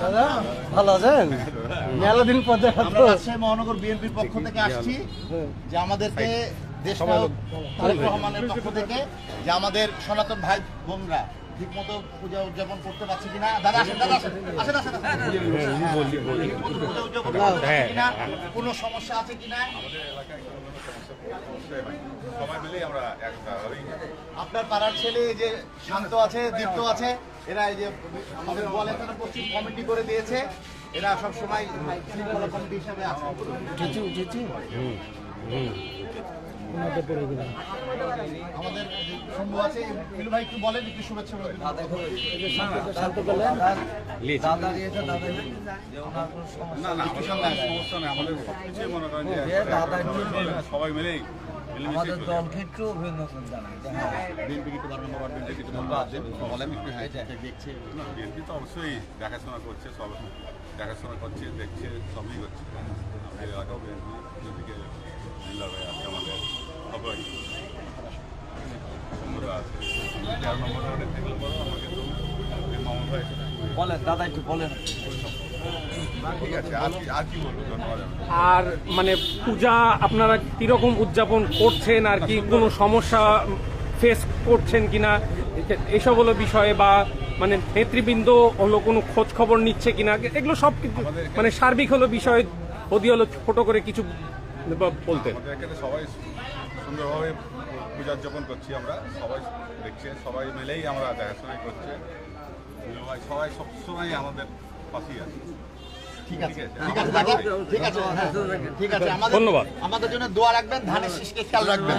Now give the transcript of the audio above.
দাদা ভালো আছেন? মেলা দিন পর দেখা আমরা রাজশাহী মহানগর বিএনপির পক্ষ থেকে আসছি যে আমাদেরকে দেশনায়ক তারেক রহমানের পক্ষ থেকে যে আমাদের সনাতন ভাই বোনরা ঠিক মতো পূজা উদযাপন করতে পারছে কিনা। দাদা আসেন, দাদা আসেন, আসেন আসেন আসেন। ঠিকমতো পূজা উদযাপন করতে পারছে কিনা, কোনো সমস্যা আছে কিনা। সবাই মিলেই আমরা একটা আপনার পাড়ার ছেলে এই যে শান্ত আছে, দীপ্ত আছে, এরা এই যে আমাদের গোয়ালে থানা পশ্চিম কমিটি করে দিয়েছে, এরা সব সময় শৃঙ্খলা কমিটি হিসাবে আছে। আমাদের শম্ভু আছে, মিলু ভাই একটু বলেন, একটু শুভেচ্ছা বলেন। না না আমাদের সমস্যা নেই, আমাদের সবকিছুই মনে করেন যে সবাই মিলেই আমাদের দলকে একটু অভিনন্দন জানাই। বিএনপি কিন্তু বিএনপি বলেন একটু। হ্যাঁ দেখছে না, বিএনপি তো অবশ্যই দেখাশোনা করছে, সব দেখাশোনা করছে, দেখছে, সবই করছে। আমাদের এলাকাও বিএনপি যেদিকে জিল্লা ভাই আছে, আমাদের সবাই সুন্দর আছে। 13 নম্বর ওয়ার্ডে থেকে বলো আমাকে তো মামুন ভাই বলেন দাদা, একটু বলেন। ঠিক আছে, আর কি বলবো, ধন্যবাদ। আর মানে পূজা আপনারা কিরকম উদযাপন করছেন, আর কি কোনো সমস্যা ফেস করছেন কিনা এসব হলো বিষয়ে, বা মানে নেতৃবৃন্দ হলো কোনো খোঁজ খবর নিচ্ছে কিনা, এগুলো সব কিছু মানে সার্বিক হলো বিষয় যদি হলো ছোট করে কিছু বলতেন। আমাদের এখানে সবাই সুন্দরভাবে পূজা উদযাপন করছি, আমরা সবাই দেখছে, সবাই মিলেই আমরা দেখাশোনাই করছে। সবাই সবসময় আমাদের পাশেই আছে। ঠিক আছে, ঠিক আছে দাদা, ঠিক আছে, ঠিক আছে। ধন্যবাদ। আমাদের জন্য দোয়া রাখবেন, ধানের শীষকে খেয়াল রাখবেন।